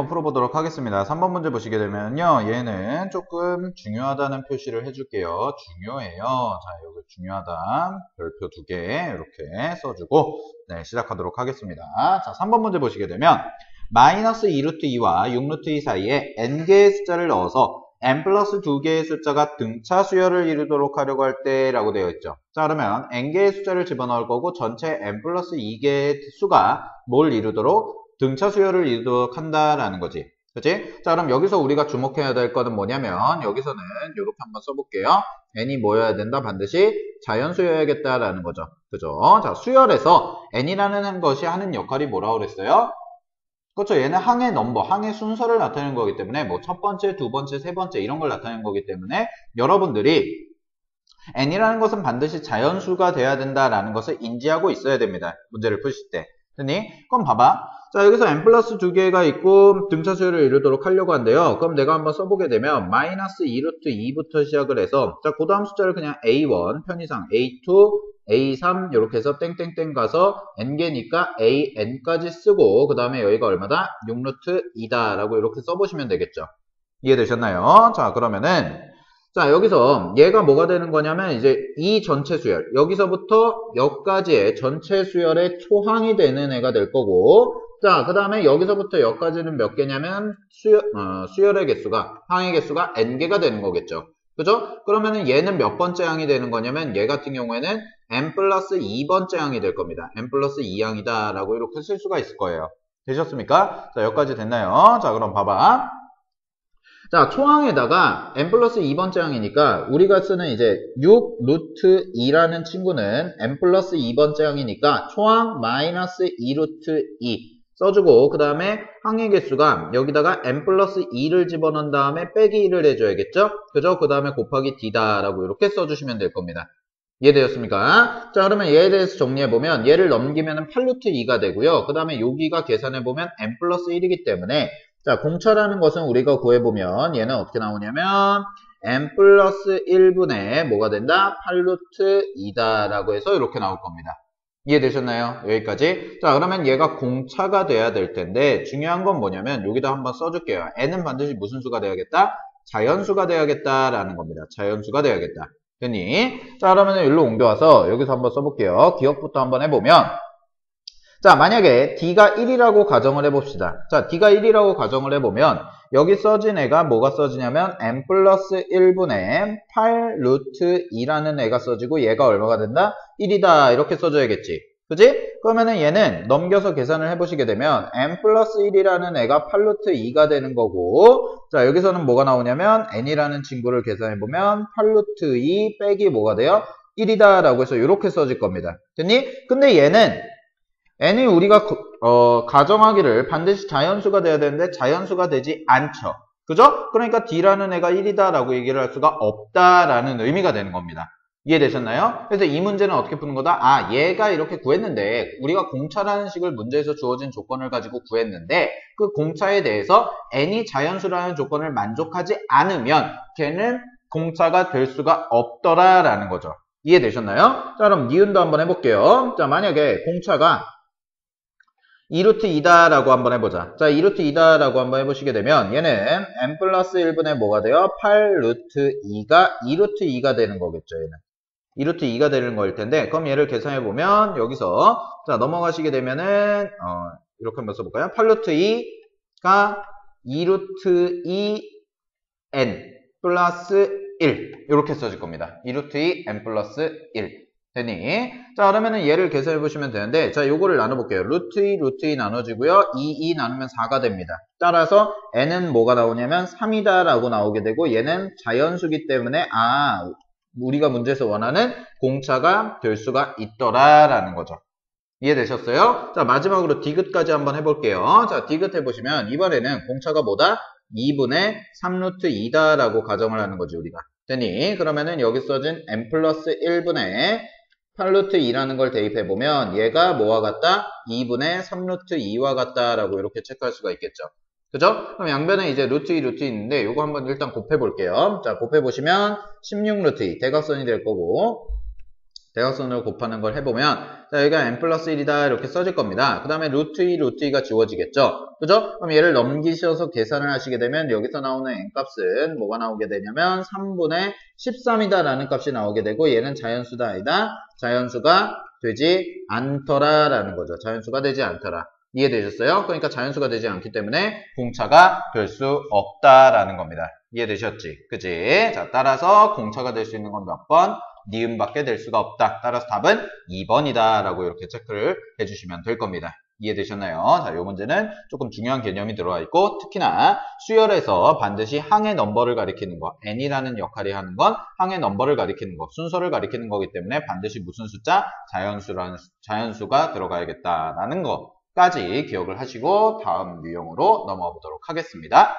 풀어보도록 하겠습니다. 3번 문제 보시게 되면요. 얘는 조금 중요하다는 표시를 해줄게요. 중요해요. 자, 여기 중요하다. 별표 2개 이렇게 써주고 네, 시작하도록 하겠습니다. 자, 3번 문제 보시게 되면 마이너스 2루트 2와 6루트 2 사이에 n개의 숫자를 넣어서 n 플러스 2개의 숫자가 등차 수열을 이루도록 하려고 할 때 라고 되어 있죠. 자, 그러면 n개의 숫자를 집어넣을 거고 전체 n 플러스 2개의 수가 뭘 이루도록 등차 수열을 이루도록 한다라는 거지. 그치? 자, 그럼 여기서 우리가 주목해야 될 거는 뭐냐면 여기서는 이렇게 한번 써볼게요. n이 뭐여야 된다? 반드시 자연수여야겠다라는 거죠. 그죠? 자, 수열에서 n이라는 것이 하는 역할이 뭐라고 그랬어요? 그렇죠. 얘는 항의 넘버, 항의 순서를 나타내는 거기 때문에 뭐 첫 번째, 두 번째, 세 번째 이런 걸 나타내는 거기 때문에 여러분들이 n이라는 것은 반드시 자연수가 돼야 된다라는 것을 인지하고 있어야 됩니다. 문제를 푸실 때. 됐니? 그럼 봐봐. 자, 여기서 n 플러스 2개가 있고 등차 수열을 이루도록 하려고 한대요. 그럼 내가 한번 써보게 되면 마이너스 2루트 2부터 시작을 해서 자, 그 다음 숫자를 그냥 a1, 편의상 a2, a3 이렇게 해서 땡땡땡 가서 n개니까 an까지 쓰고 그 다음에 여기가 얼마다? 6루트 2다 라고 이렇게 써보시면 되겠죠. 이해되셨나요? 자, 그러면은 자, 여기서 얘가 뭐가 되는 거냐면 이제 이 전체 수열, 여기서부터 여기까지의 전체 수열의 초항이 되는 애가 될 거고 자, 그 다음에 여기서부터 여기까지는 몇 개냐면 수열의 개수가, 항의 개수가 n개가 되는 거겠죠. 그죠? 그러면은 얘는 몇 번째 항이 되는 거냐면 얘 같은 경우에는 n 플러스 2번째 항이 될 겁니다. n 플러스 2항이다 라고 이렇게 쓸 수가 있을 거예요. 되셨습니까? 자, 여기까지 됐나요? 자, 그럼 봐봐. 자, 초항에다가 n 플러스 2번째 항이니까 우리가 쓰는 이제 6 루트 2라는 친구는 n 플러스 2번째 항이니까 초항 마이너스 2 루트 2 써주고 그 다음에 항의 개수가 여기다가 n 플러스 2를 집어넣은 다음에 빼기 1을 해줘야겠죠? 그죠? 그 다음에 곱하기 d다 라고 이렇게 써주시면 될 겁니다. 이해되었습니까? 자, 그러면 얘에 대해서 정리해보면 얘를 넘기면 8루트 2가 되고요. 그 다음에 여기가 계산해보면 n 플러스 1이기 때문에 자, 공차라는 것은 우리가 구해보면 얘는 어떻게 나오냐면 n 플러스 1분의 뭐가 된다? 8루트 2다 라고 해서 이렇게 나올 겁니다. 이해되셨나요? 여기까지. 자, 그러면 얘가 공차가 돼야 될 텐데 중요한 건 뭐냐면 여기다 한번 써줄게요. n은 반드시 무슨 수가 돼야겠다? 자연수가 돼야겠다라는 겁니다. 자연수가 돼야겠다. 됐니? 자, 그러면 여기로 옮겨와서 여기서 한번 써볼게요. 기억부터 한번 해보면 자, 만약에 d가 1이라고 가정을 해봅시다. 자, d가 1이라고 가정을 해보면 여기 써진 애가 뭐가 써지냐면 n 플러스 1분의 8 루트 2라는 애가 써지고 얘가 얼마가 된다? 1이다 이렇게 써줘야겠지. 그지? 그러면은 얘는 넘겨서 계산을 해보시게 되면 n 플러스 1이라는 애가 8 루트 2가 되는 거고 자, 여기서는 뭐가 나오냐면 n이라는 친구를 계산해보면 8 루트 2 빼기 뭐가 돼요? 1이다 라고 해서 이렇게 써질 겁니다. 됐니? 근데 얘는 n이 우리가 가정하기를 반드시 자연수가 돼야 되는데 자연수가 되지 않죠. 그죠? 그러니까 d라는 애가 1이다 라고 얘기를 할 수가 없다라는 의미가 되는 겁니다. 이해되셨나요? 그래서 이 문제는 어떻게 푸는 거다? 아, 얘가 이렇게 구했는데 우리가 공차라는 식을 문제에서 주어진 조건을 가지고 구했는데 그 공차에 대해서 n이 자연수라는 조건을 만족하지 않으면 걔는 공차가 될 수가 없더라라는 거죠. 이해되셨나요? 자, 그럼 니은도 한번 해볼게요. 자, 만약에 공차가 2루트 2다 라고 한번 해보자. 자, 2루트 2다 라고 한번 해보시게 되면 얘는 n 플러스 1분의 뭐가 돼요? 8루트 2가 2루트 2가 되는 거겠죠, 얘는. 2루트 2가 되는 거일 텐데 그럼 얘를 계산해보면 여기서 자, 넘어가시게 되면은 이렇게 한번 써볼까요? 8루트 2가 2루트 2n 플러스 1 이렇게 써질 겁니다. 2루트 2 n 플러스 1 되니? 자, 그러면은 얘를 계산해 보시면 되는데, 자, 요거를 나눠볼게요. 루트 2, 루트 2 나눠지고요. 2 나누면 4가 됩니다. 따라서 n은 뭐가 나오냐면 3이다 라고 나오게 되고, 얘는 자연수기 때문에, 우리가 문제에서 원하는 공차가 될 수가 있더라 라는 거죠. 이해되셨어요? 자, 마지막으로 디귿까지 한번 해볼게요. 자, 디귿 해보시면, 이번에는 공차가 뭐다? 2분의 3루트 2다 라고 가정을 하는 거지, 우리가. 되니? 그러면은 여기 써진 n 플러스 1분의 8루트 2라는 걸 대입해보면 얘가 뭐와 같다? 2분의 3루트 2와 같다라고 이렇게 체크할 수가 있겠죠. 그죠? 그럼 양변에 이제 루트 2, 루트 2 있는데 요거 한번 일단 곱해볼게요. 자, 곱해보시면 16루트 2 대각선이 될 거고 대각선으로 곱하는 걸 해보면 자, 여기가 n 플러스 1이다 이렇게 써질 겁니다. 그 다음에 루트 2, 루트 2가 지워지겠죠? 그죠? 그럼 얘를 넘기셔서 계산을 하시게 되면 여기서 나오는 n 값은 뭐가 나오게 되냐면 3분의 13이다 라는 값이 나오게 되고 얘는 자연수다 아니다? 자연수가 되지 않더라 라는 거죠. 자연수가 되지 않더라. 이해되셨어요? 그러니까 자연수가 되지 않기 때문에 공차가 될 수 없다라는 겁니다. 이해되셨지? 그지? 자, 따라서 공차가 될 수 있는 건 몇 번? 니은밖에 될 수가 없다. 따라서 답은 2번이다 라고 이렇게 체크를 해주시면 될 겁니다. 이해되셨나요? 자, 이 문제는 조금 중요한 개념이 들어와 있고 특히나 수열에서 반드시 항의 넘버를 가리키는 거 n이라는 역할이 하는 건 항의 넘버를 가리키는 거 순서를 가리키는 거기 때문에 반드시 무슨 숫자? 자연수가 들어가야겠다라는 거 까지 기억을 하시고 다음 유형으로 넘어가 보도록 하겠습니다.